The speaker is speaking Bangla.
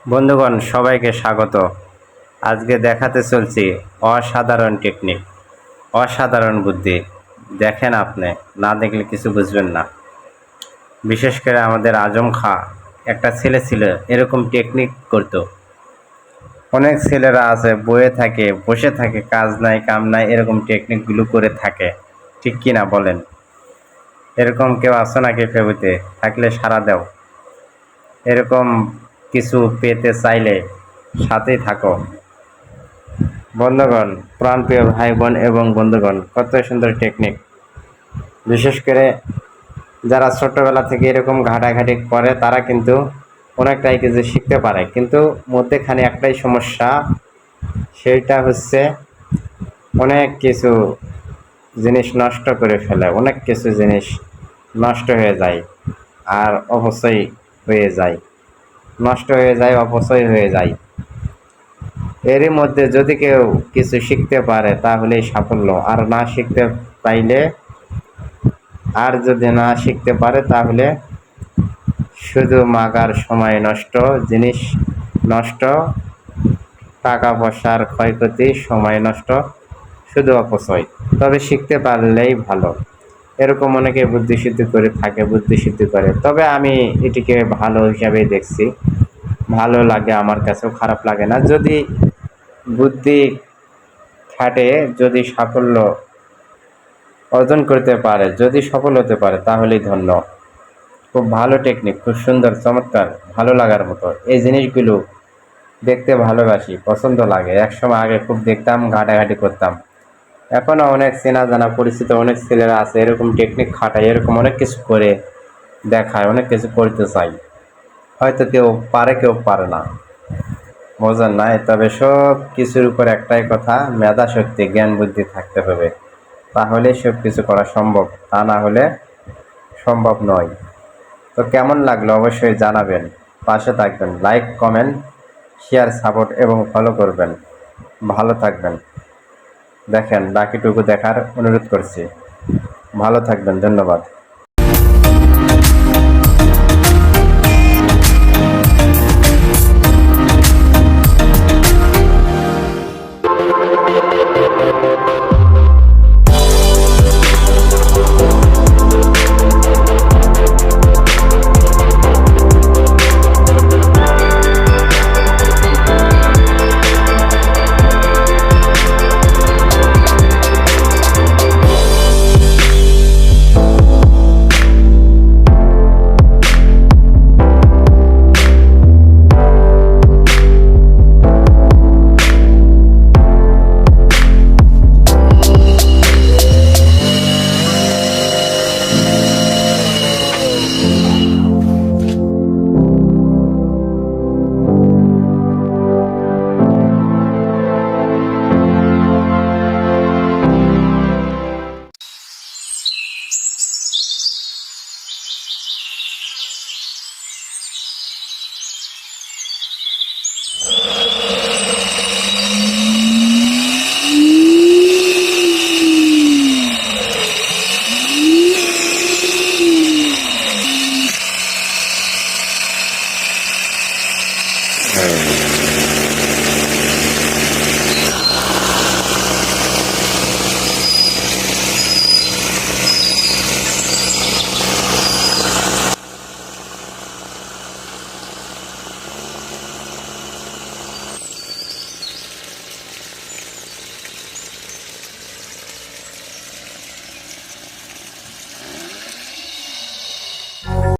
বন্ধুগণ সবাইকে স্বাগত। আজকে দেখাতে চলছি অসাধারণ টেকনিক, অসাধারণ বুদ্ধি। দেখেন, আপনি না দেখলে কিছু বুঝবেন না। বিশেষ করে আমাদের আজম খাঁ একটা ছেলে ছিল, এরকম টেকনিক করতো। অনেক ছেলেরা আছে বয়ে থাকে, বসে থাকে, কাজ নাই কাম নাই, এরকম টেকনিকগুলো করে থাকে। ঠিক কি না বলেন? এরকম কেউ আছো নাকি ফেবুতে? থাকলে সাড়া দাও। এরকম কিছু পেতে চাইলে সাথেই থাকো। বন্ধুগণ, প্রাণপ্রিয় ভাই বোন এবং বন্ধুগণ, কত সুন্দর টেকনিক। বিশেষ করে যারা ছোটবেলা থেকে এরকম ঘাটাঘাটি করে তারা কিন্তু অনেকটাই কিছু শিখতে পারে, কিন্তু মধ্যেখানে একটাই সমস্যা, সেইটা হচ্ছে অনেক কিছু জিনিস নষ্ট করে ফেলে, অনেক কিছু জিনিস নষ্ট হয়ে যায় আর অপচয় হয়ে যায়, নষ্ট হয়ে যায়, অপচয় হয়ে যায়। এরই মধ্যে যদি কেউ কিছু শিখতে পারে তাহলেই সাফল্য, আর না শিখতে পাইলে, আর যদি না শিখতে পারে তাহলে শুধু মাগার সময় নষ্ট, জিনিস নষ্ট, টাকা পয়সার ক্ষয়ক্ষতি, সময় নষ্ট, শুধু অপচয়। তবে শিখতে পারলেই ভালো। এরকম অনেকে বুদ্ধিসিদ্ধি করে থাকে, বুদ্ধিসিদ্ধি করে, তবে আমি এটিকে ভালো হিসাবেই দেখছি। ভালো লাগে, আমার কাছেও খারাপ লাগে না। যদি বুদ্ধি খাটে, যদি সাফল্য অর্জন করতে পারে, যদি সফল হতে পারে, তাহলেই ধন্য। খুব ভালো টেকনিক, খুব সুন্দর, চমৎকার, ভালো লাগার মতো। এই জিনিসগুলো দেখতে ভালোবাসি, পছন্দ লাগে। একসময় আগে খুব দেখতাম, ঘাটাঘাটি করতাম। এখনো অনেক চেনা জানা পরিচিত অনেক ছেলেরা আছে এরকম টেকনিক খাটায়, এরকম অনেক কিছু করে দেখায়, অনেক কিছু করতে চাই। হয়তো কেউ পারে, কেউ পারে না, বোঝেন নাই। তবে সব কিছুর উপর একটাই কথা, মেধা শক্তি, জ্ঞান বুদ্ধি থাকতে হবে, তাহলে সব কিছু করা সম্ভব, তা না হলে সম্ভব নয়। তো কেমন লাগলো অবশ্যই জানাবেন, পাশে থাকবেন, লাইক কমেন্ট শেয়ার সাপোর্ট এবং ফলো করবেন। ভালো থাকবেন। দেখেন, বাকিটুকু দেখার অনুরোধ করছি। ভালো থাকবেন, ধন্যবাদ।